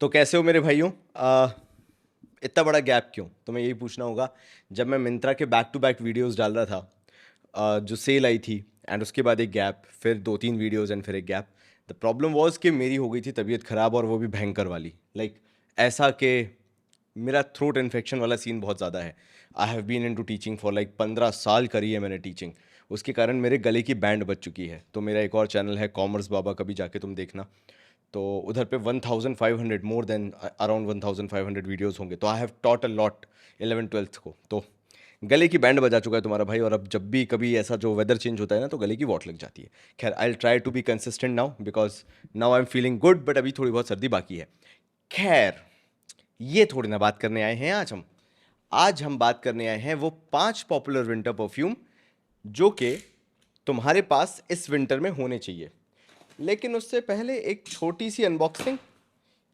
तो कैसे हो मेरे भाइयों। इतना बड़ा गैप क्यों, तुम्हें यही पूछना होगा। जब मैं मिंत्रा के बैक टू बैक वीडियोस डाल रहा था, जो सेल आई थी, एंड उसके बाद एक गैप, फिर दो तीन वीडियोस एंड फिर एक गैप। द प्रॉब्लम वॉज कि मेरी हो गई थी तबीयत ख़राब, और वो भी भयंकर वाली। ऐसा कि मेरा थ्रोट इन्फेक्शन वाला सीन बहुत ज़्यादा है। I have been into teaching for 15 साल करी है मैंने टीचिंग। उसके कारण मेरे गले की बैंड बच चुकी है। तो मेरा एक और चैनल है कॉमर्स बाबा, कभी जाके तुम देखना। तो उधर पे 1500 मोर देन अराउंड 1500 वीडियोस होंगे। तो I have taught a lot 11th-12th को। तो गले की बैंड बजा चुका है तुम्हारा भाई। और अब जब भी कभी ऐसा जो वेदर चेंज होता है ना, तो गले की वॉट लग जाती है। खैर, I try to be consistent now, because now I am feeling good, but अभी थोड़ी बहुत सर्दी बाकी है। खैर, ये थोड़ी ना बात करने आए हैं आज हम बात करने आए हैं वो 5 पॉपुलर विंटर परफ्यूम जो कि तुम्हारे पास इस विंटर में होने चाहिए। लेकिन उससे पहले एक छोटी सी अनबॉक्सिंग,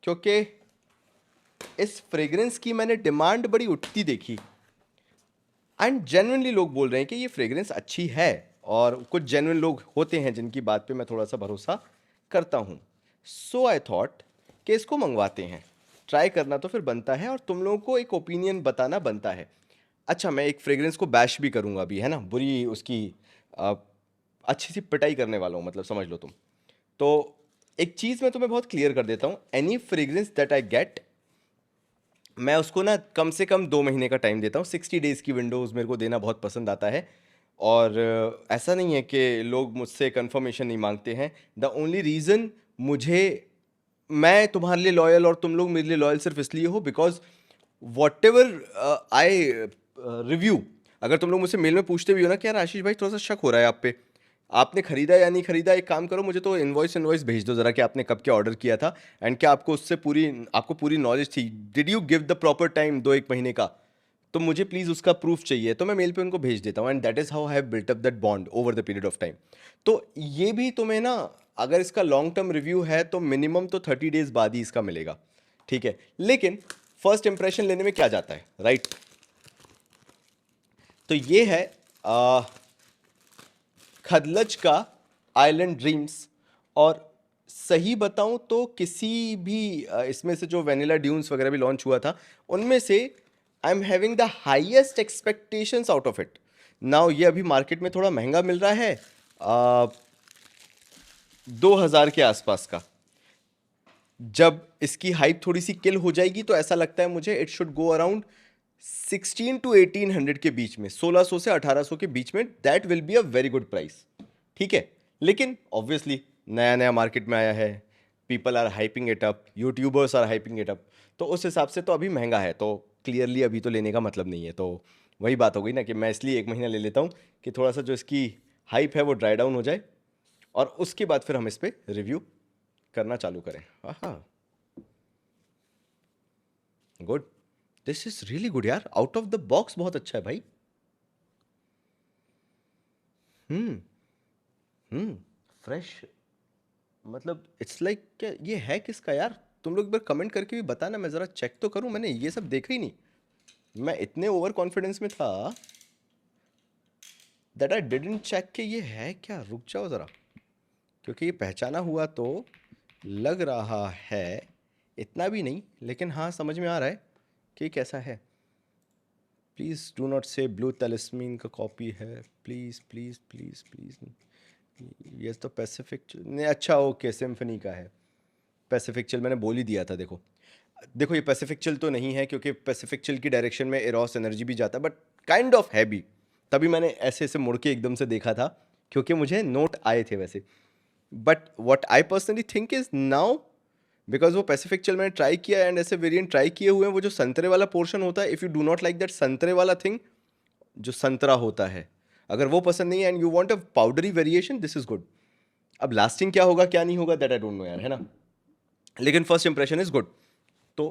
क्योंकि इस फ्रेग्रेंस की मैंने डिमांड बड़ी उठती देखी। एंड जेन्युइनली लोग बोल रहे हैं कि ये फ्रेग्रेंस अच्छी है, और कुछ जेन्युइन लोग होते हैं जिनकी बात पे मैं थोड़ा सा भरोसा करता हूँ। सो आई थॉट कि इसको मंगवाते हैं। ट्राई करना तो फिर बनता है, और तुम लोगों को एक ओपिनियन बताना बनता है। अच्छा, मैं एक फ्रेग्रेंस को बैश भी करूँगा अभी, है ना, बुरी उसकी अ, अच्छी सी पिटाई करने वाला हूँ, मतलब समझ लो तुम। तो एक चीज़ मैं तुम्हें बहुत क्लियर कर देता हूँ। Any fragrance that I get, मैं उसको ना कम से कम 2 महीने का टाइम देता हूँ। 60 डेज़ की विंडोज़ मेरे को देना बहुत पसंद आता है। और ऐसा नहीं है कि लोग मुझसे कंफर्मेशन नहीं मांगते हैं। द ओनली रीज़न मुझे, मैं तुम्हारे लिए लॉयल और तुम लोग मेरे लिए लॉयल सिर्फ इसलिए हो because what ever I review, अगर तुम लोग मुझसे मेल में पूछते भी हो ना कि यार आशीष भाई, थोड़ा सा शक हो रहा है आप पे, आपने खरीदा या नहीं खरीदा, एक काम करो, मुझे तो इनवॉइस भेज दो ज़रा कि आपने कब क्या ऑर्डर किया था, एंड क्या आपको उससे आपको पूरी नॉलेज थी, did you give the proper time 2-1 महीने का, तो मुझे प्लीज़ उसका प्रूफ चाहिए। तो मैं मेल पे उनको भेज देता हूँ, and that is how I have built up that bond over the period of time. तो ये भी तुम्हें ना, अगर इसका लॉन्ग टर्म रिव्यू है तो मिनिमम तो 30 डेज बाद ही इसका मिलेगा, ठीक है। लेकिन फर्स्ट इंप्रेशन लेने में क्या जाता है, राइट? तो ये है खदलज का आइलैंड ड्रीम्स। और सही बताऊं तो किसी भी इसमें से जो वेनिला ड्यून्स वगैरह भी लॉन्च हुआ था, उनमें से I am having the highest expectations out of it. Now ये अभी मार्केट में थोड़ा महंगा मिल रहा है, 2000 के आसपास का। जब इसकी हाइप थोड़ी सी किल हो जाएगी तो ऐसा लगता है मुझे it should go around 16 to 1800 के बीच में, 1600 से 1800 के बीच में। That will be a very good price, ठीक है। लेकिन ऑब्वियसली नया नया मार्केट में आया है, people are hyping it up, youtubers are hyping it up, तो उस हिसाब से तो अभी महंगा है, तो क्लियरली अभी तो लेने का मतलब नहीं है। तो वही बात हो गई ना कि मैं इसलिए 1 महीना ले लेता हूँ कि थोड़ा सा जो इसकी हाइप है वो ड्राई डाउन हो जाए, और उसके बाद फिर हम इस पर रिव्यू करना चालू करें। हाँ, good, this is really good यार, आउट ऑफ द बॉक्स बहुत अच्छा है भाई। हम्म। हम्म। फ्रेश, मतलब इट्स लाइक क्या ये है किसका यार? तुम लोग एक बार कमेंट करके भी बताना, मैं ज़रा चेक तो करूं, मैंने ये सब देखा ही नहीं। मैं इतने ओवर कॉन्फिडेंस में था दैट आई डिडंट चेक कि ये है क्या। रुक जाओ ज़रा, क्योंकि ये पहचाना हुआ तो लग रहा है, इतना भी नहीं, लेकिन हाँ समझ में आ रहा है कि कैसा है। प्लीज़ डू नॉट से ब्लू तलिस्मीन का कॉपी है, प्लीज़ प्लीज़ प्लीज़ प्लीज़। ये तो पैसिफिक नहीं, अच्छा ओके, सिम्फनी का है। पैसिफिक चिल मैंने बोल ही दिया था। देखो देखो, ये पैसिफिक चिल तो नहीं है, क्योंकि पैसिफिक चिल की डायरेक्शन में एरोस एनर्जी भी जाता है, बट काइंड ऑफ है भी। तभी मैंने ऐसे ऐसे मुड़ के एकदम से देखा था, क्योंकि मुझे नोट आए थे वैसे। But what I personally think is now, because वो पैसिफिक चिल मैंने ट्राई किया, एंड ऐसे वेरिएंट ट्राई किए हुए हैं, वो जो संतरे वाला पोर्शन होता है, if you do not like that संतरे वाला थिंग, जो संतरा होता है, अगर वो पसंद नहीं है and you want a powdery variation, this is good. अब लास्टिंग क्या होगा क्या नहीं होगा, दैट आई डोंट नो यार, है ना। लेकिन फर्स्ट इंप्रेशन इज गुड। तो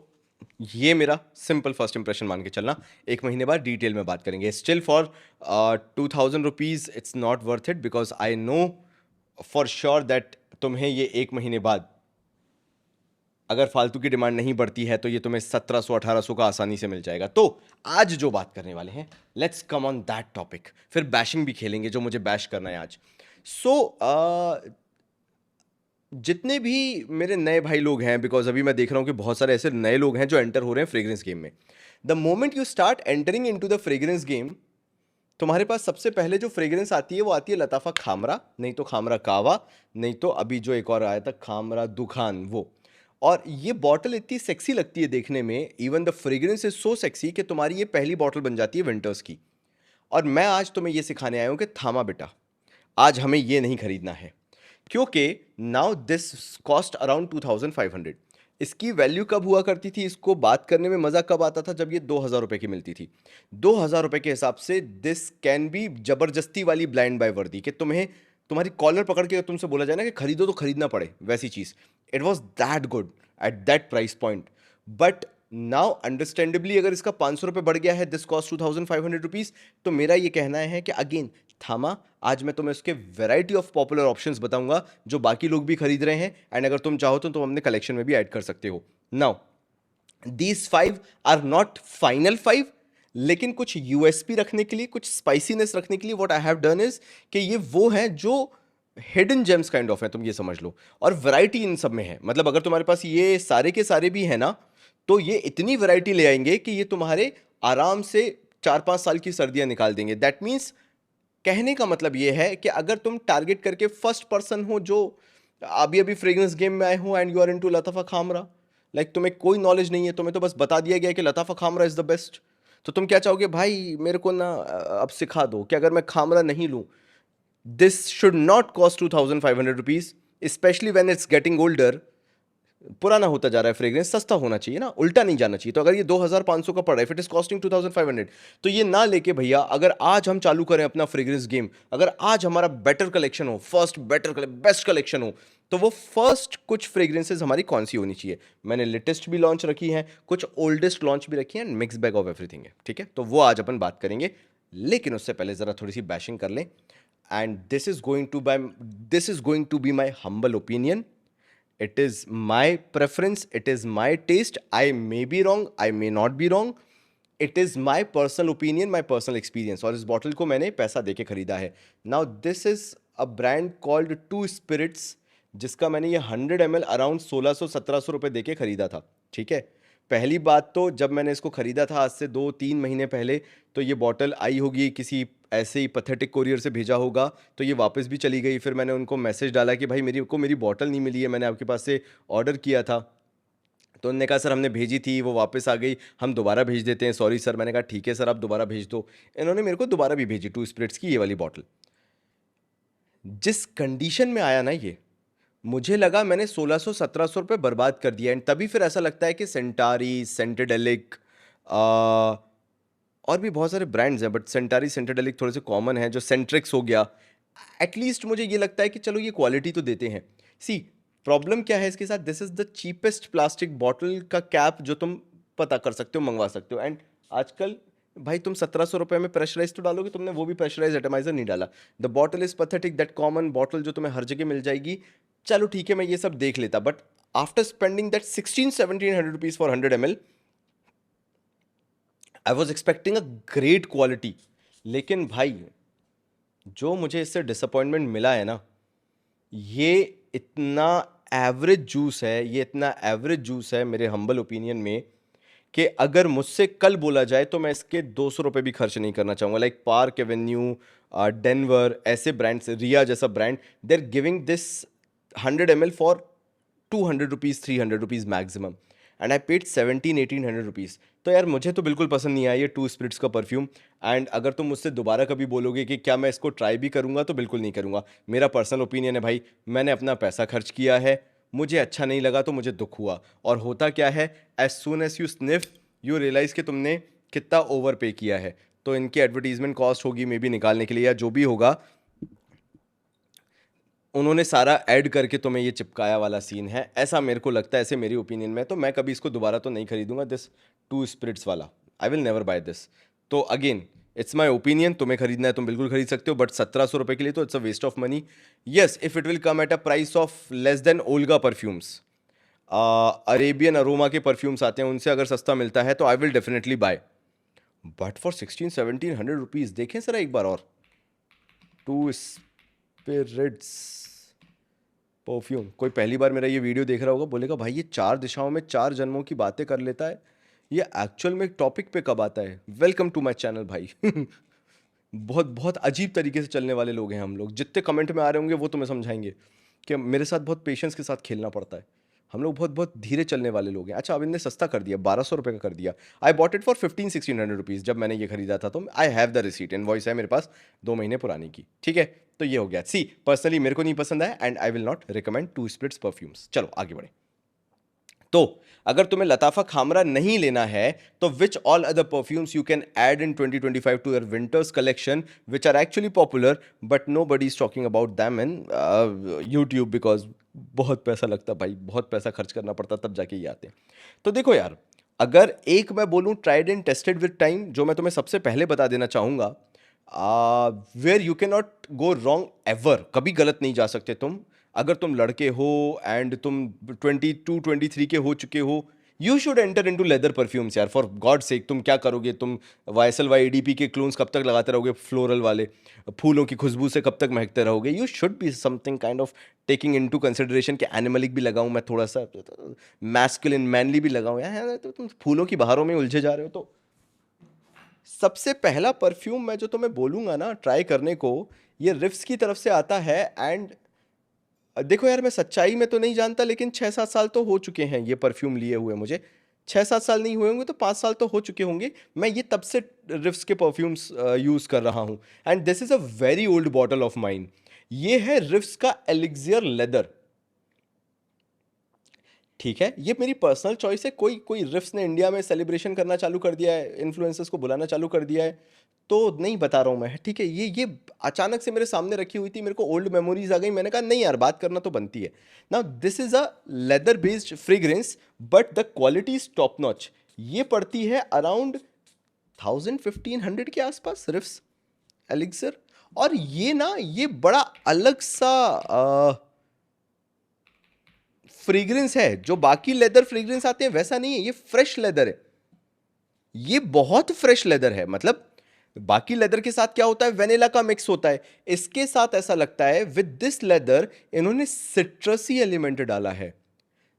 ये मेरा सिंपल फर्स्ट इंप्रेशन मान के चलना। 1 महीने बाद डिटेल में बात करेंगे। Still for 2000 rupees it's not worth it, because I know for sure that तुम्हें ये 1 महीने बाद, अगर फालतू की डिमांड नहीं बढ़ती है, तो ये तुम्हें 1700-1800 का आसानी से मिल जाएगा। तो आज जो बात करने वाले हैं, let's come on that topic. फिर बैशिंग भी खेलेंगे, जो मुझे बैश करना है आज। सो जितने भी मेरे नए भाई लोग हैं, बिकॉज अभी मैं देख रहा हूँ कि बहुत सारे ऐसे नए लोग हैं जो एंटर हो रहे हैं फ्रेग्रेंस गेम में। The moment you start entering into the fragrance game, तुम्हारे पास सबसे पहले जो फ्रेग्रेंस आती है वो आती है लताफा खामरा, नहीं तो खामरा कावा, नहीं तो अभी जो एक और आया था खामरा दुखान, वो। और ये बॉटल इतनी सेक्सी लगती है देखने में, even the fragrance is so sexy कि तुम्हारी ये पहली बॉटल बन जाती है विंटर्स की। और मैं आज तुम्हें ये सिखाने आया हूँ कि थामा बेटा, आज हमें ये नहीं खरीदना है, क्योंकि नाउ दिस कॉस्ट अराउंड 2500। इसकी वैल्यू कब हुआ करती थी, इसको बात करने में मजा कब आता था, जब ये 2000 रुपए की मिलती थी। 2000 रुपए के हिसाब से दिस कैन बी जबरदस्ती वाली ब्लाइंड बाय वर्दी, कि तुम्हें तुम्हारी कॉलर पकड़ के तुमसे बोला जाए ना कि खरीदो तो खरीदना पड़े, वैसी चीज। It was that good at that price point. But now understandably अगर इसका 500 रुपये बढ़ गया है, दिस कॉस्ट 2500 रुपीज, तो मेरा ये कहना है कि अगेन थामा, आज मैं तुम्हें उसके वैरायटी ऑफ पॉपुलर ऑप्शंस बताऊंगा जो बाकी लोग भी खरीद रहे हैं, एंड अगर तुम चाहो तो तुम अपने कलेक्शन में भी ऐड कर सकते हो। Now these 5 are not final 5, लेकिन कुछ यूएसपी रखने के लिए, कुछ स्पाइसीनेस रखने के लिए what I have done is कि ये वो हैं जो हिडन जेम्स काइंड ऑफ है, तुम ये समझ लो। और वैरायटी इन सब में है, मतलब अगर तुम्हारे पास ये सारे के सारे भी है ना, तो ये इतनी वैरायटी ले आएंगे कि ये तुम्हारे आराम से 4-5 साल की सर्दियां निकाल देंगे। दैट मीन्स, कहने का मतलब ये है कि अगर तुम टारगेट करके फर्स्ट पर्सन हो जो अभी अभी फ्रेग्रेंस गेम में आए हो and you are into Lattafa Khamrah, like तुम्हें कोई नॉलेज नहीं है, तुम्हें तो बस बता दिया गया कि लताफा खामरा इज द बेस्ट, तो तुम क्या चाहोगे, भाई मेरे को ना अब सिखा दो कि अगर मैं खामरा नहीं लूं, this should not cost 2500 rupees, specially when it's getting older. पुराना होता जा रहा है फ्रेग्रेंस, सस्ता होना चाहिए ना, उल्टा नहीं जाना चाहिए। तो अगर ये 2500 का पड़ रहा है, इफ इट इज कॉस्टिंग 2500, तो ये ना लेके भैया, अगर आज हम चालू करें अपना फ्रेग्रेंस गेम, अगर आज हमारा बेटर कलेक्शन हो, फर्स्ट बेटर बेस्ट कलेक्शन हो, तो वो फर्स्ट कुछ फ्रेग्रेंसेज हमारी कौन सी होनी चाहिए। मैंने लेटेस्ट भी लॉन्च रखी है, कुछ ओल्डेस्ट लॉन्च भी रखी है, and mix bag of everything है, ठीक है। तो वो आज अपन बात करेंगे, लेकिन उससे पहले जरा थोड़ी सी बैशिंग कर लें। And this is going to be my humble opinion, it is my preference, it is my taste, I may be wrong, I may not be wrong, it is my personal opinion, my personal experience। और इस bottle को मैंने पैसा देके खरीदा है। Now this is a brand called Two Spirits, जिसका मैंने ये 100 ml अराउंड 1600-1700 रुपये देके खरीदा था, ठीक है। पहली बात तो जब मैंने इसको खरीदा था आज से 2-3 महीने पहले, तो ये बॉटल आई होगी किसी ऐसे ही पथेटिक कोरियर से भेजा होगा, तो ये वापस भी चली गई। फिर मैंने उनको मैसेज डाला कि भाई मेरी बॉटल नहीं मिली है, मैंने आपके पास से ऑर्डर किया था। तो उन्होंने कहा सर हमने भेजी थी, वो वापस आ गई, हम दोबारा भेज देते हैं, सॉरी सर। मैंने कहा ठीक है सर, आप दोबारा भेज दो। इन्होंने मेरे को दोबारा भी भेजी टू स्पिरिट्स की ये वाली बॉटल। जिस कंडीशन में आया ना ये, मुझे लगा मैंने 1600-1700 रुपये बर्बाद कर दिया। एंड तभी फिर ऐसा लगता है कि सेंटारी, सेंटेडेलिक, और भी बहुत सारे ब्रांड्स हैं, बट सेंटारी सेंटेडेलिक थोड़े से कॉमन हैं, जो सेंट्रिक्स हो गया, एटलीस्ट मुझे ये लगता है कि चलो ये क्वालिटी तो देते हैं। सी, प्रॉब्लम क्या है इसके साथ, this is the cheapest plastic bottle का कैप जो तुम पता कर सकते हो, मंगवा सकते हो। एंड आजकल भाई तुम 1700 रुपये में प्रेशराइज तो डालोगे, तुमने वो भी प्रेशराइज एटमाइजर नहीं डाला। The bottle is pathetic, that common bottle जो तुम्हें हर जगह मिल जाएगी, चलो ठीक है मैं ये सब देख लेता, but after spending that 1600-1700 rupees for 100 ml, I was expecting a great quality. लेकिन भाई जो मुझे इससे डिसअपॉइंटमेंट मिला है ना, ये इतना एवरेज जूस है, ये इतना एवरेज जूस है मेरे हम्बल ओपिनियन में, कि अगर मुझसे कल बोला जाए तो मैं इसके 200 रुपये भी खर्च नहीं करना चाहूँगा। लाइक पार्क एवेन्यू, डेनवर, ऐसे ब्रांड्स, रिया जैसा brand, they are giving this 100 ml for 200 rupees, 300 rupees maximum, and I paid 1700-1800 rupees. तो यार मुझे तो बिल्कुल पसंद नहीं आया ये टू स्पिरिट्स का परफ्यूम। एंड अगर तुम मुझसे दोबारा कभी बोलोगे कि क्या मैं इसको ट्राई भी करूंगा, तो बिल्कुल नहीं करूंगा। मेरा पर्सनल ओपिनियन है भाई, मैंने अपना पैसा खर्च किया है, मुझे अच्छा नहीं लगा तो मुझे दुख हुआ। और होता क्या है, as soon as you sniff you realize कि तुमने कितना ओवर पे किया है। तो इनकी एडवर्टीजमेंट कॉस्ट होगी मे बी निकालने के लिए, या जो भी होगा, उन्होंने सारा ऐड करके तुम्हें ये चिपकाया वाला सीन है, ऐसा मेरे को लगता है, ऐसे मेरी ओपिनियन में। तो मैं कभी इसको दोबारा तो नहीं खरीदूंगा, दिस टू स्पिरिट्स वाला, I will never buy this. तो अगेन इट्स माई ओपिनियन, तुम्हें खरीदना है तुम बिल्कुल खरीद सकते हो, बट 1700 रुपये के लिए तो it's a waste of money. Yes, if it will come at a price of less than ओल्गा परफ्यूम्स, अरेबियन अरोमा के परफ्यूम्स आते हैं, उनसे अगर सस्ता मिलता है तो I will definitely buy. But for 1600-1700 rupees, देखें सर एक बार और, टू स्पिरिट्स, परफ्यूम, कोई पहली बार मेरा ये वीडियो देख रहा होगा, बोलेगा भाई ये 4 दिशाओं में 4 जन्मों की बातें कर लेता है, ये एक्चुअल में एक टॉपिक पे कब आता है? वेलकम टू माय चैनल भाई। बहुत बहुत अजीब तरीके से चलने वाले लोग हैं हम लोग, जितने कमेंट में आ रहे होंगे वो तुम्हें समझाएंगे कि मेरे साथ बहुत पेशेंस के साथ खेलना पड़ता है। हम लोग बहुत बहुत धीरे चलने वाले लोग हैं। अच्छा, अब इनने सस्ता कर दिया, 1200 रुपये का कर दिया। I bought it for 1500-1600 rupees जब मैंने ये खरीदा था, तो I have the receipt, invoice है मेरे पास 2 महीने पुरानी की, ठीक है। तो ये हो गया। सी, पर्सनली मेरे को नहीं पसंद है and I will not recommend two splits perfumes. चलो आगे बढ़े। तो अगर तुम्हें लताफा खामरा नहीं लेना है, तो which all other perfumes you can add in 2025 to your winters collection which are actually popular but nobody is talking about them in YouTube, because बहुत पैसा लगता भाई, बहुत पैसा खर्च करना पड़ता तब जाके ये आते हैं। तो देखो यार, अगर एक मैं बोलूँ tried and tested with time, जो मैं तुम्हें सबसे पहले बता देना चाहूँगा, where you can not go wrong ever, कभी गलत नहीं जा सकते तुम। अगर तुम लड़के हो एंड तुम 22-23 के हो चुके हो, you should enter into leather perfumes यार, फॉर गॉड सेक। तुम क्या करोगे? तुम YSL YEDP के क्लोन्स कब तक लगाते रहोगे? फ्लोरल वाले फूलों की खुशबू से कब तक महकते रहोगे? You should be something kind of taking into consideration कि एनिमलिक भी लगाऊं मैं, थोड़ा सा मैस्कुलिन मैनली भी लगाऊं यार। तो तुम फूलों की बहारों में उलझे जा रहे हो। तो सबसे पहला परफ्यूम मैं जो तुम्हें बोलूंगा ना ट्राई करने को, ये रिफ्स की तरफ से आता है। एंड देखो यार, मैं सच्चाई में तो नहीं जानता, लेकिन 6-7 साल तो हो चुके हैं ये परफ्यूम लिए हुए मुझे। 6-7 साल नहीं हुए होंगे तो 5 साल तो हो चुके होंगे। मैं ये तब से रिफ्स के परफ्यूम्स यूज़ कर रहा हूँ and this is a very old bottle of mine. ये है रिफ्स का एलिक्सियर लेदर, ठीक है। ये मेरी पर्सनल चॉइस है। कोई कोई रिफ्स ने इंडिया में सेलिब्रेशन करना चालू कर दिया है, इन्फ्लुएंसर्स को बुलाना चालू कर दिया है, तो नहीं बता रहा हूँ मैं, ठीक है। ये अचानक से मेरे सामने रखी हुई थी, मेरे को ओल्ड मेमोरीज आ गई, मैंने कहा नहीं यार, बात करना तो बनती है। Now this is a leather based fragrance but the quality is top notch. ये पड़ती है अराउंड 1000-1500 के आसपास, रिफ्स एलिक्सर। और ये ना, ये बड़ा अलग सा फ्रेग्रेंस है। जो बाकी लेदर फ्रेग्रेंस आते हैं वैसा नहीं है, ये फ्रेश लेदर है। ये बहुत फ्रेश लेदर है। मतलब बाकी लेदर के साथ क्या होता है, वेनिला का मिक्स होता है, इसके साथ ऐसा लगता है विद दिस लेदर इन्होंने सिट्रसी एलिमेंट डाला है।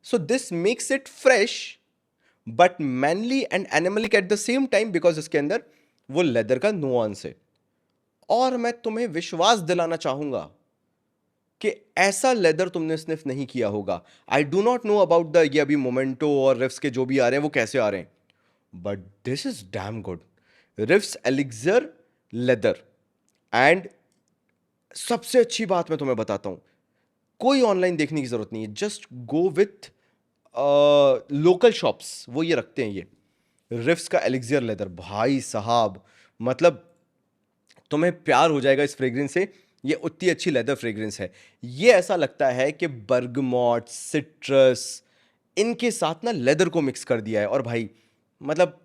So this makes it fresh but manly and animalic at the same time, because इसके अंदर वो लेदर का नुआंस है। और मैं तुम्हें विश्वास दिलाना चाहूंगा कि ऐसा लेदर तुमने स्निफ नहीं किया होगा। I do not know about the ये अभी मोमेंटो और रिफ्स के जो भी आ रहे हैं वो कैसे आ रहे हैं, but this is damn good. Riffs elixir leather. And सबसे अच्छी बात मैं तुम्हें बताता हूं, कोई ऑनलाइन देखने की जरूरत नहीं है, just go with local shops, वो ये रखते हैं ये रिफ्स का एलिक्सर लेदर। भाई साहब, मतलब तुम्हें प्यार हो जाएगा इस फ्रेग्रेंस से। ये उतनी अच्छी लेदर फ्रेग्रेंस है। ये ऐसा लगता है कि बर्गमॉट, सिट्रस, इनके साथ ना लेदर को मिक्स कर दिया है। और भाई मतलब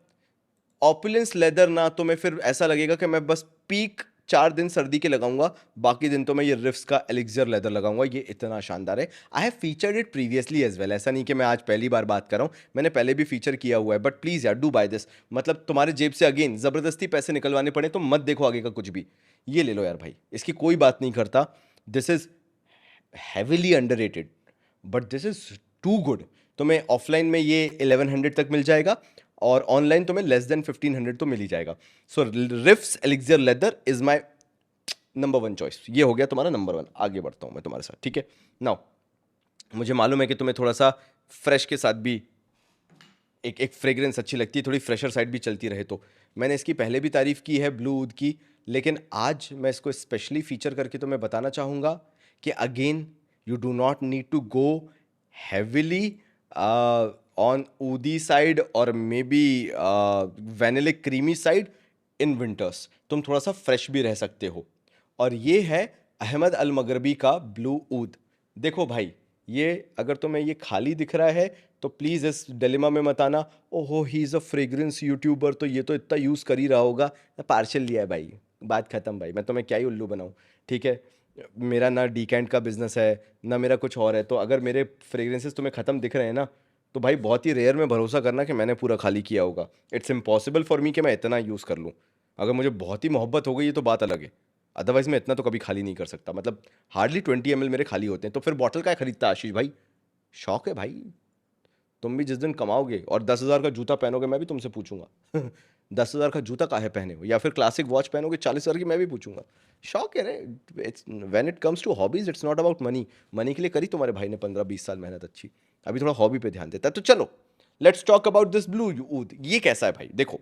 ऑपुलेंस लेदर ना, तो मैं फिर ऐसा लगेगा कि मैं बस पीक 4 दिन सर्दी के लगाऊंगा, बाकी दिन तो मैं ये रिफ्स का एलिक्सर लेदर लगाऊंगा। ये इतना शानदार है। I have featured it previously as well, ऐसा नहीं कि मैं आज पहली बार बात कर रहा हूँ, मैंने पहले भी फीचर किया हुआ है। बट प्लीज़ यार, डू बाय दिस। मतलब तुम्हारे जेब से अगेन ज़बरदस्ती पैसे निकलवाने पड़े तो मत देखो आगे का कुछ भी, ये ले लो यार भाई, इसकी कोई बात नहीं करता। This is heavily underrated but this is too good. तुम्हें ऑफलाइन में ये 1100 तक मिल जाएगा और ऑनलाइन तुम्हें लेस देन 1500 तो मिल ही जाएगा। So riffs elixir leather is my number 1 choice. ये हो गया तुम्हारा नंबर 1। आगे बढ़ता हूँ मैं तुम्हारे साथ, ठीक है। नाउ मुझे मालूम है कि तुम्हें थोड़ा सा फ्रेश के साथ भी एक एक फ्रेग्रेंस अच्छी लगती है, थोड़ी फ्रेशर साइड भी चलती रहे। तो मैंने इसकी पहले भी तारीफ की है, ब्लू ऊद की, लेकिन आज मैं इसको स्पेशली फीचर करके तुम्हें बताना चाहूँगा कि again you do not need to go heavily on oudy side और may be vanillic creamy side in winters. तुम थोड़ा सा फ्रेश भी रह सकते हो। और ये है अहमद अल मगरबी का ब्लू ऊद। देखो भाई, ये अगर तुम्हें ये खाली दिख रहा है तो प्लीज़ इस डिलेमा में मत आना, ओहो he is a fragrance YouTuber तो ये तो इतना यूज़ कर ही रहा होगा। पार्शल लिया है भाई, बात ख़त्म भाई, मैं तुम्हें क्या ही उल्लू बनाऊँ, ठीक है। मेरा ना डीकेंट का बिजनेस है ना मेरा कुछ और है, तो अगर मेरे फ्रेग्रेंसेस तुम्हें ख़त्म दिख रहे हैं ना, तो भाई बहुत ही रेयर में भरोसा करना कि मैंने पूरा खाली किया होगा। इट्स इम्पॉसिबल फॉर मी कि मैं इतना यूज़ कर लूँ। अगर मुझे बहुत ही मोहब्बत हो गई ये तो बात अलग है, अदरवाइज मैं इतना तो कभी खाली नहीं कर सकता, मतलब हार्डली 20 ml मेरे खाली होते हैं। तो फिर बॉटल का खरीदता है आशीष भाई? शौक है भाई। तुम भी जिस दिन कमाओगे और 10,000 का जूता पहनोगे, मैं भी तुमसे पूछूंगा 10,000 का जूता काहे पहने हो, या फिर क्लासिक वॉच पहनोगे 40,000 की, मैं भी पूछूंगा। शौक है रे। It's when it comes to hobbies it's not about money. Money के लिए करी तुम्हारे भाई ने 15-20 साल मेहनत अच्छी, अभी थोड़ा हॉबी पे ध्यान देता है। तो चलो let's talk about this blue oud. ये कैसा है भाई? देखो,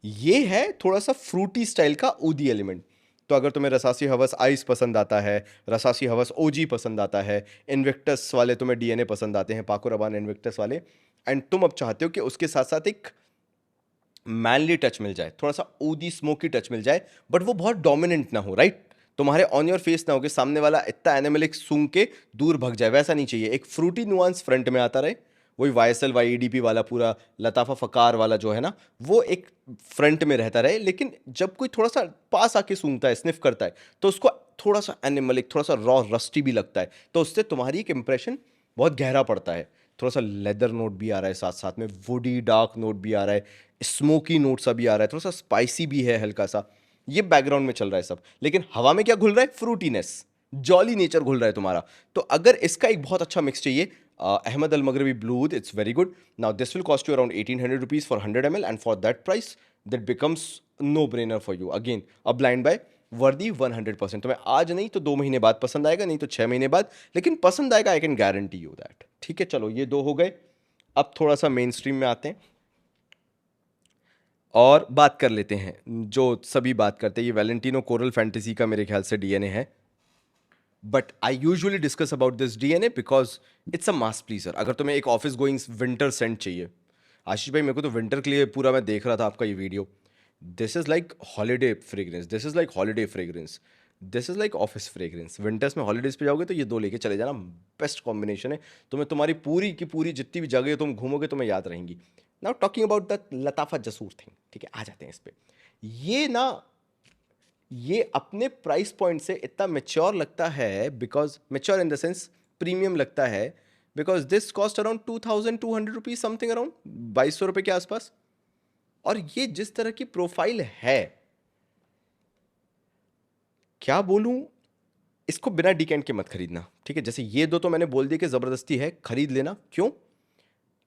ये है थोड़ा सा फ्रूटी स्टाइल का ऊदी एलिमेंट। तो अगर तुम्हें रसासी हवस आइस पसंद आता है, रसासी हवस ओजी पसंद आता है, इन्विक्टस वाले तुम्हें डीएनए पसंद आते हैं, पाको रबान इन्विक्टस वाले, एंड तुम अब चाहते हो कि उसके साथ साथ एक मैनली टच मिल जाए, थोड़ा सा ऊदी स्मोकी टच मिल जाए, बट वो बहुत डोमिनेंट ना हो, राइट? तुम्हारे ऑन योर फेस ना हो कि सामने वाला इतना एनिमलिक सूंघ के दूर भग जाए, वैसा नहीं चाहिए। एक फ्रूटी नुआंस फ्रंट में आता रहे, वही वाईएसएल वाईईडीपी वाला पूरा लताफा फकार वाला जो है ना, वो एक फ्रंट में रहता रहे। लेकिन जब कोई थोड़ा सा पास आके सूंघता है, स्निफ करता है, तो उसको थोड़ा सा एनिमलिक, थोड़ा सा रॉ रस्टी भी लगता है, तो उससे तुम्हारी एक इंप्रेशन बहुत गहरा पड़ता है। थोड़ा सा लेदर नोट भी आ रहा है, साथ साथ में वुडी डार्क नोट भी आ रहा है, स्मोकी नोट सा भी आ रहा है, थोड़ा सा स्पाइसी भी है हल्का सा। ये बैकग्राउंड में चल रहा है सब, लेकिन हवा में क्या घुल रहा है? फ्रूटीनेस, जॉली नेचर घुल रहा है तुम्हारा। तो अगर इसका एक बहुत अच्छा मिक्स चाहिए, Ahmed Al Maghribi blue oud, it's very good. Now this will cost you around 1800 rupees for 100 ml, and for that price that becomes no brainer for you. Again a blind buy worthy 100%। तुम्हें आज नहीं तो 2 महीने बाद पसंद आएगा, नहीं तो 6 महीने बाद, लेकिन पसंद आएगा, I can guarantee you that. ठीक है, चलो ये दो हो गए। अब थोड़ा सा मेन स्ट्रीम में आते हैं और बात कर लेते हैं जो सभी बात करते हैं। ये वैलेंटिनो कोरल फैंटेसी का मेरे ख्याल से डीएनए है, but I usually discuss about this DNA because it's a mass pleaser. अगर तुम्हें एक ऑफिस गोइंग विंटर सेंट चाहिए, आशीष भाई मेरे को तो विंटर के लिए पूरा, मैं देख रहा था आपका ये video, this is like holiday fragrance, this is like holiday fragrance, this is like office fragrance. Winters में हॉलीडेज पे जाओगे तो ये दो लेके चले जाना, बेस्ट कॉम्बिनेशन है। तुम्हें तुम्हारी पूरी की पूरी जितनी भी जगह तुम घूमोगे तुम्हें याद रहेंगी। Now talking about the लताफा Jasur thing, ठीक है, आ जाते हैं इस पे। ये ना, ये अपने प्राइस पॉइंट से इतना मेच्योर लगता है, because mature in the sense premium लगता है, because this cost around 2200 rupees, something around 2200 रुपये के आसपास। और ये जिस तरह की प्रोफाइल है, क्या बोलूं, इसको बिना डिकेंट के मत खरीदना, ठीक है? जैसे ये दो तो मैंने बोल दिया कि जबरदस्ती है, खरीद लेना। क्यों?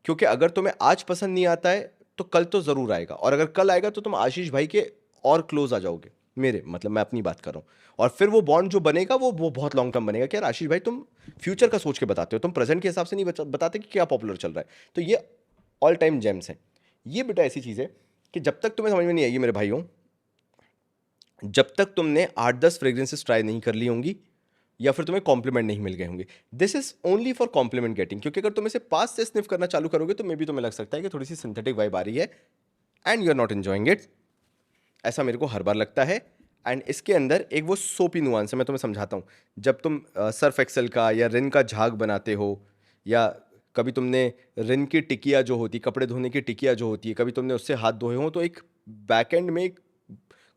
क्योंकि अगर तुम्हें आज पसंद नहीं आता है तो कल तो जरूर आएगा, और अगर कल आएगा तो तुम आशीष भाई के और क्लोज आ जाओगे, मेरे मतलब मैं अपनी बात कर रहा हूँ। और फिर वो बॉन्ड जो बनेगा वो बहुत लॉन्ग टर्म बनेगा कि यार आशीष भाई तुम फ्यूचर का सोच के बताते हो, तुम प्रेजेंट के हिसाब से नहीं बताते कि क्या पॉपुलर चल रहा है। तो ये ऑल टाइम जेम्स हैं। ये बेटा ऐसी चीज़ है कि जब तक तुम्हें समझ में नहीं आएगी मेरे भाइयों, जब तक तुमने 8-10 फ्रेग्रेंसेस ट्राई नहीं कर ली होंगी, या फिर तुम्हें कॉम्प्लीमेंट नहीं मिल गए होंगे। This is only for compliment getting, क्योंकि अगर तुम इसे पास से स्निफ करना चालू करोगे तो मे भी तुम्हें लग सकता है कि थोड़ी सी सिंथेटिक वाइब आ रही है, and you are not enjoying it. ऐसा मेरे को हर बार लगता है। एंड इसके अंदर एक वो सोपी नुआंस है, मैं तुम्हें समझाता हूँ। जब तुम सर्फ एक्सेल का या रिन का झाग बनाते हो, या कभी तुमने रिन की टिकिया जो होती, कपड़े धोने की टिकिया जो होती है, कभी तुमने उससे हाथ धोए हो, तो एक बैक एंड में एक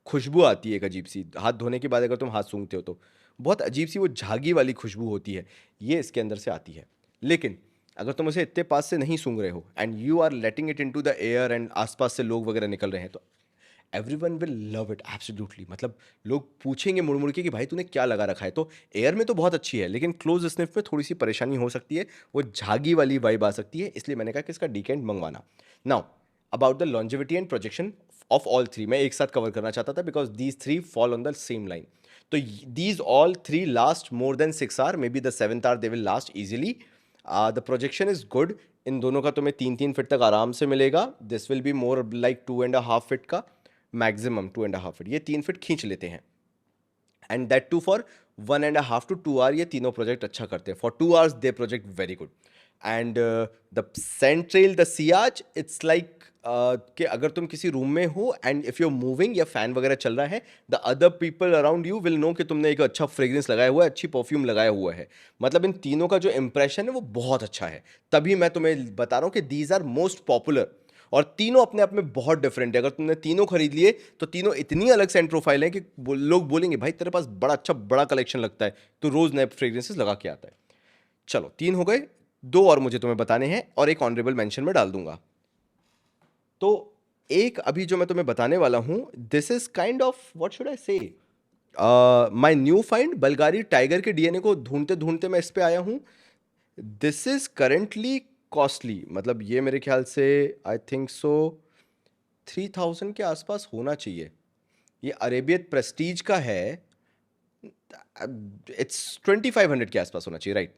खुशबू आती है, एक अजीब सी। हाथ धोने के बाद अगर तुम हाथ सूंघते हो तो बहुत अजीब सी वो झागी वाली खुशबू होती है, ये इसके अंदर से आती है। लेकिन अगर तुम उसे इतने पास से नहीं सूंघ रहे हो, and you are letting it into the air, and आसपास से लोग वगैरह निकल रहे हैं, तो everyone will love it absolutely. मतलब लोग पूछेंगे मुड़ मुड़ के कि भाई तूने क्या लगा रखा है। तो एयर में तो बहुत अच्छी है, लेकिन क्लोज स्निफ में थोड़ी सी परेशानी हो सकती है, वो झागी वाली वाइब आ सकती है। इसलिए मैंने कहा कि इसका डीकेंट मंगवाना। Now about the longevity and projection of all three, मैं एक साथ कवर करना चाहता था because these three fall on the same line. तो these all three last more than 6 hour, may be the 7th hour they will last easily. The projection is good, इन दोनों का तुम्हें 3-3 फीट तक आराम से मिलेगा। This will be more like 2.5 feet का, मैक्सिमम 2.5 फीट, ये 3 फीट खींच लेते हैं। And that two for 1.5 to 2 hour, ये तीनों प्रोजेक्ट अच्छा करते हैं। For 2 hours they project very good. And the central, the Siaj, it's like कि अगर तुम किसी रूम में हो एंड इफ यू मूविंग या फैन वगैरह चल रहा है, the other people around you will know कि तुमने एक अच्छा फ्रेग्रेंस लगाया हुआ है, अच्छी परफ्यूम लगाया हुआ है। मतलब इन तीनों का जो इंप्रेशन है वो बहुत अच्छा है। तभी मैं तुम्हें बता रहा हूँ कि दीज आर मोस्ट पॉपुलर, और तीनों अपने आप में बहुत डिफरेंट है। अगर तुमने तीनों खरीद लिए तो तीनों इतनी अलग सेंट प्रोफाइल है कि लोग बोलेंगे भाई तेरे पास बड़ा अच्छा बड़ा कलेक्शन लगता है, तो रोज नए फ्रेग्रेंसेस लगा के आता है। चलो 3 हो गए, 2 और मुझे तुम्हें बताने हैं, और एक ऑनरेबल मेंशन में डाल दूंगा। तो एक अभी जो मैं तुम्हें बताने वाला हूं, this is kind of what should I से, माय न्यू फाइंड बल्गारी टाइगर के डीएनए को ढूंढते ढूंढते मैं इस पे आया हूँ. दिस इज करेंटली कॉस्टली, मतलब ये मेरे ख्याल से आई थिंक सो 3000 के आसपास होना चाहिए. ये अरेबियत प्रेस्टीज का है. इट्स 2500 के आसपास होना चाहिए, राइट?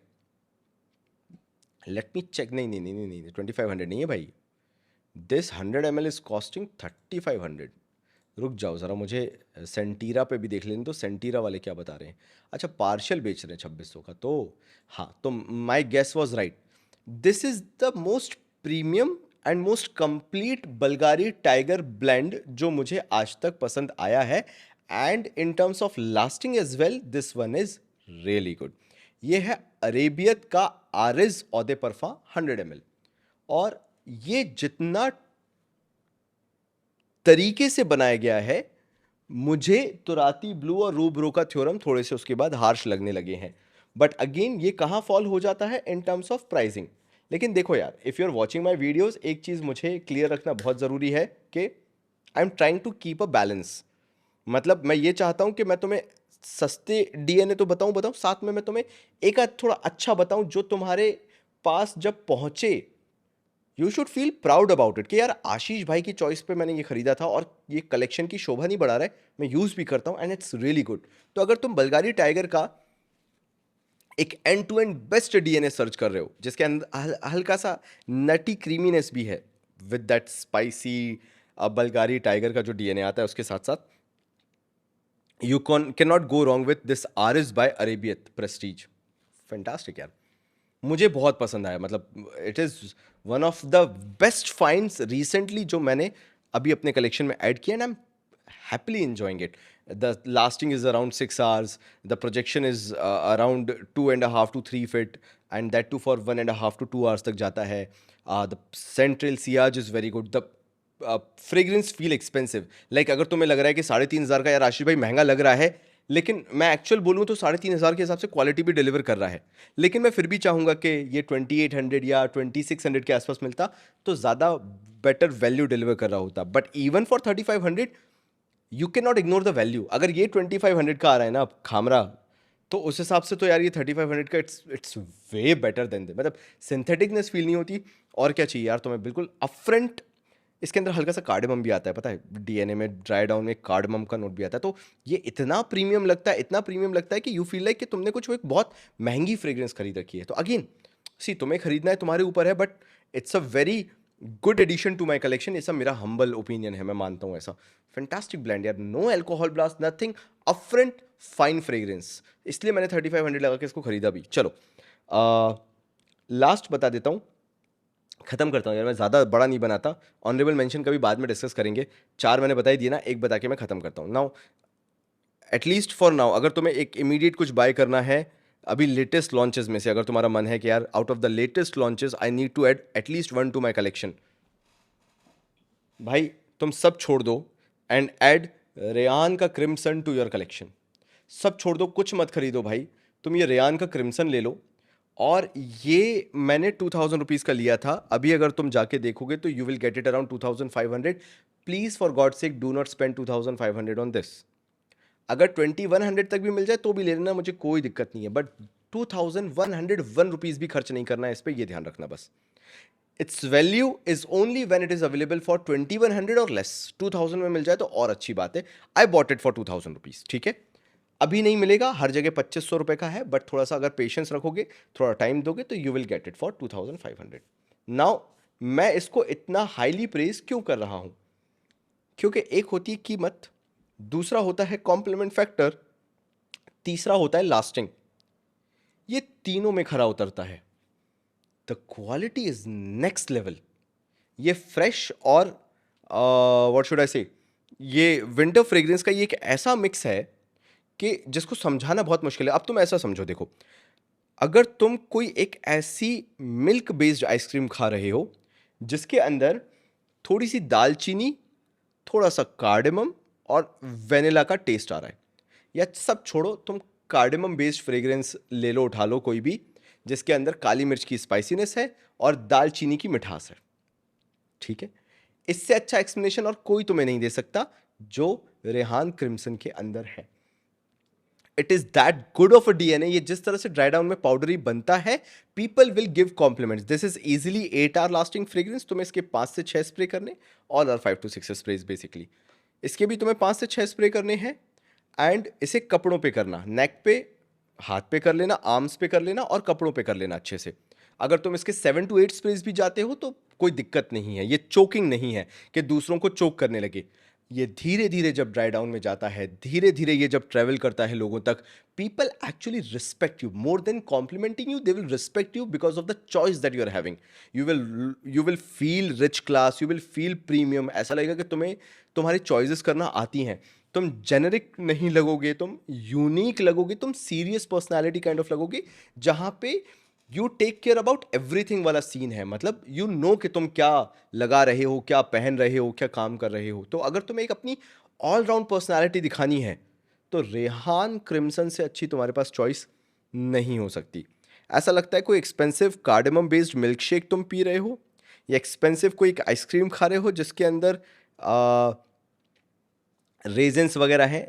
Let me check. नहीं नहीं नहीं नहीं नहीं, 2500 नहीं है भाई. This 100 ml is costing 3500. रुक जाओ ज़रा, मुझे सेंटीरा पे भी देख लेने तो सेंटीरा वाले क्या बता रहे हैं. अच्छा, पार्शियल बेच रहे हैं 2600 का, तो हाँ, तो my guess was right. This is the most premium and most complete Bvlgari tiger blend जो मुझे आज तक पसंद आया है. And in terms of lasting as well, this one is really good. ये है अरेबियत का आरिज औदे परफा 100 ml. और ये जितना तरीके से बनाया गया है, मुझे तुराती ब्लू और रूब्रो का थ्योरम थोड़े से उसके बाद हार्श लगने लगे हैं. बट अगेन ये कहाँ फॉल हो जाता है इन टर्म्स ऑफ प्राइसिंग. लेकिन देखो यार, if you are watching my videos, एक चीज़ मुझे क्लियर रखना बहुत ज़रूरी है कि I am trying to keep a balance. मतलब मैं ये चाहता हूँ कि मैं तुम्हें सस्ते डीएनए तो बताऊँ, साथ में मैं तुम्हें एक आध थोड़ा अच्छा बताऊँ जो तुम्हारे पास जब पहुँचे you should feel proud about it कि यार आशीष भाई की चॉइस पे मैंने ये खरीदा था और ये कलेक्शन की शोभा नहीं बढ़ा रहा है, मैं यूज़ भी करता हूँ एंड इट्स रियली गुड. तो अगर तुम बल्गारी टाइगर का एक end to end best DNA search कर रहे हो जिसके अंदर हल्का सा नटी क्रीमीनेस भी है with that spicy Bvlgari tiger का जो डीएनए आता है उसके साथ साथ, you can not go wrong with this Aris by Arabiyat prestige. Fantastic यार, मुझे बहुत पसंद आया. मतलब it is one of the best finds recently जो मैंने अभी अपने कलेक्शन में ऐड किया and I am happily enjoying it. The lasting is around 6 hours. The projection is around 2.5 to 3 feet, and that too for 1.5 to 2 hours तक जाता है. The central sillage is very good. The fragrance feel expensive. Like अगर तुम्हें लग रहा है कि 3500 का यार आशीष भाई महंगा लग रहा है, लेकिन मैं एक्चुअल बोलूँ तो 3500 के हिसाब से क्वालिटी भी डिलीवर कर रहा है. लेकिन मैं फिर भी चाहूँगा कि ये 2800 या 2600 के आसपास मिलता तो ज़्यादा बेटर वैल्यू डिलीवर कर रहा होता. But even for 3500 you can not ignore the value. अगर ये 2500 का आ रहा है ना खामरा, तो उस हिसाब से तो यार ये 3500 का it's way better than they. मतलब सिंथेटिकनेस फील नहीं होती. और क्या चाहिए यार तुम्हें, बिल्कुल अपफ्रंट. इसके अंदर हल्का सा कार्डमम भी आता है, पता है, डीएनए में ड्राई डाउन में कार्डमम का नोट भी आता है. तो ये इतना प्रीमियम लगता है, इतना प्रीमियम लगता है कि यू फील लाइक कि तुमने कुछ एक बहुत महंगी फ्रेग्रेंस खरीद रखी है. तो अगेन सी, तुम्हें खरीदना है तुम्हारे ऊपर है, but it's a very good addition to my collection. ऐसा मेरा हम्बल ओपिनियन है, मैं मानता हूँ ऐसा. फैंटास्टिक ब्लेंड यार, no alcohol blast, nothing, upfront fine fragrance. इसलिए मैंने 3500 लगा के इसको खरीदा भी. चलो लास्ट बता देता हूँ, खत्म करता हूँ यार, मैं ज़्यादा बड़ा नहीं बनाता. ऑनरेबल मेंशन कभी बाद में डिस्कस करेंगे. 4 मैंने बता ही दिया ना, एक बता के मैं खत्म करता हूँ. नाउ एटलीस्ट फॉर नाउ, अगर तुम्हें एक इमीडिएट कुछ बाय करना है अभी लेटेस्ट लॉन्चेस में से, अगर तुम्हारा मन है कि यार out of the latest launches I need to add at least 1 to my collection, भाई तुम सब छोड़ दो एंड ऐड रेयान का क्रिम्सन टू योर कलेक्शन. सब छोड़ दो, कुछ मत खरीदो भाई, तुम ये रेयान का क्रिम्सन ले लो. और ये मैंने 2000 रुपीज़ का लिया था. अभी अगर तुम जाके देखोगे तो you will get it around 2500. Please for God sake do not spend 2500 on this. अगर 2100 तक भी मिल जाए तो भी ले लेना, मुझे कोई दिक्कत नहीं है. बट 2101 रुपीज़ भी खर्च नहीं करना है इस पर, ये ध्यान रखना बस. It's value is only when it is available for 2100 और लेस. 2000 में मिल जाए तो और अच्छी बात है. I bought it for 2000 rupees, ठीक है. अभी नहीं मिलेगा, हर जगह 2500 रुपये का है, बट थोड़ा सा अगर पेशेंस रखोगे, थोड़ा टाइम दोगे तो you will get it for 2500. Now मैं इसको इतना हाईली प्रेज क्यों कर रहा हूं? क्योंकि एक होती है कीमत, दूसरा होता है कॉम्प्लीमेंट फैक्टर, तीसरा होता है लास्टिंग. ये तीनों में खरा उतरता है. The quality is next level. ये फ्रेश और व्हाट शुड आई से, ये विंटर फ्रेग्रेंस का ये एक ऐसा मिक्स है कि जिसको समझाना बहुत मुश्किल है. अब तुम ऐसा समझो, देखो, अगर तुम कोई एक ऐसी मिल्क बेस्ड आइसक्रीम खा रहे हो जिसके अंदर थोड़ी सी दालचीनी, थोड़ा सा कार्डेमम और वेनिला का टेस्ट आ रहा है, या सब छोड़ो, तुम कार्डेमम बेस्ड फ्रेग्रेंस ले लो, उठा लो कोई भी, जिसके अंदर काली मिर्च की स्पाइसीनेस है और दालचीनी की मिठास है, ठीक है. इससे अच्छा एक्सप्लेनेशन और कोई तुम्हें नहीं दे सकता जो रेहान क्रिम्सन के अंदर है. It is that good of a DNA, ये जिस तरह से ड्राई डाउन में पाउडरी बनता है, people will give compliments. This is easily 8 hour lasting fragrance. तुम्हें इसके 5 से 6 स्प्रे करने, all are 5 to 6 sprays basically. इसके भी तुम्हें 5 से 6 स्प्रे करने हैं, एंड इसे कपड़ों पे करना, नेक पे, हाथ पे कर लेना, आर्म्स पे कर लेना और कपड़ों पे कर लेना अच्छे से। अगर तुम इसके 7 to 8 स्प्रेज भी जाते हो तो कोई दिक्कत नहीं है, ये चोकिंग नहीं है कि दूसरों को चोक करने लगे। ये धीरे धीरे जब ड्राई डाउन में जाता है, धीरे धीरे ये जब ट्रेवल करता है लोगों तक, people actually respect you more than complimenting you, they will respect you because of the choice that you are having. You will feel rich class, you will feel premium. ऐसा लगेगा कि तुम्हें तुम्हारी चॉइसेस करना आती हैं, तुम जेनेरिक नहीं लगोगे, तुम यूनिक लगोगे, तुम सीरियस पर्सनैलिटी काइंड ऑफ लगोगे, जहां पे you take care about everything वाला सीन है। मतलब यू नो कि तुम क्या लगा रहे हो, क्या पहन रहे हो, क्या काम कर रहे हो। तो अगर तुम्हें एक अपनी ऑलराउंड पर्सनैलिटी दिखानी है तो रेहान क्रिम्सन से अच्छी तुम्हारे पास चॉइस नहीं हो सकती। ऐसा लगता है कोई expensive cardamom based milk shake तुम पी रहे हो, या एक्सपेंसिव कोई एक आइसक्रीम खा रहे हो जिसके अंदर रेजेंस वगैरह हैं,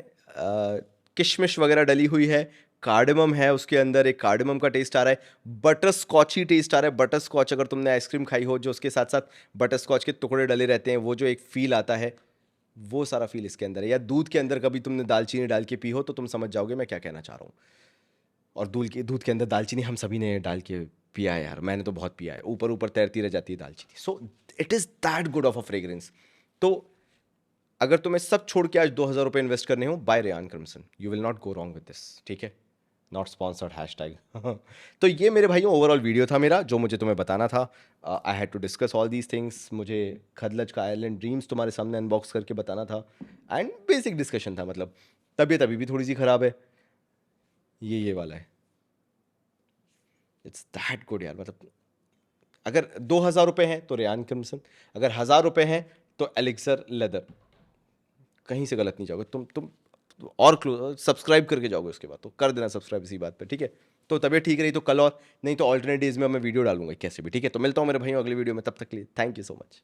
किशमिश वगैरह डली हुई है, कार्डेमम है, उसके अंदर एक कार्डेमम का टेस्ट आ रहा है, बटर स्कॉची टेस्ट आ रहा है। बटर स्कॉच अगर तुमने आइसक्रीम खाई हो जो उसके साथ साथ बटर स्कॉच के टुकड़े डले रहते हैं, वो जो एक फील आता है, वो सारा फील इसके अंदर है। या दूध के अंदर कभी तुमने दालचीनी डाल के पी हो तो तुम समझ जाओगे मैं क्या कहना चाह रहा हूँ। और दूध के अंदर दालचीनी हम सभी ने डाल के पिया है यार, मैंने तो बहुत पिया है, ऊपर ऊपर तैरती रह जाती है दालचीनी। So it is that good of a fragrance. तो अगर तुम्हें सब छोड़ के आज 2,000 रुपये इन्वेस्ट करने हो, buy Rayhaan Crimson, you will not go wrong with this, ठीक है। Not sponsored hashtag. तो ये मेरे भाइयों ओवरऑल वीडियो था मेरा, जो मुझे तुम्हें बताना था। I had to discuss all these things. मुझे खदलज का आयरलैंड ड्रीम्स तुम्हारे सामने अनबॉक्स करके बताना था, एंड बेसिक डिस्कशन था। मतलब तबीयत अभी भी थोड़ी सी ख़राब है, ये वाला है। इट्स दैट गुड यार। मतलब अगर 2,000 रुपये हैं तो रेहान क्रिम्सन, अगर 1,000 रुपये हैं तो एलिक्सर लेदर। कहीं से गलत नहीं जाओगे तुम और सब्सक्राइब करके जाओगे उसके बाद, तो कर देना सब्सक्राइब इसी बात पे, ठीक है। तो तबीयत ठीक रही तो कल, और नहीं तो ऑल्टरनेट डेज में मैं वीडियो डालूंगा कैसे भी, ठीक है। तो मिलता हूँ मेरे भाइयों अगले वीडियो में, तब तक के लिए थैंक यू सो मच।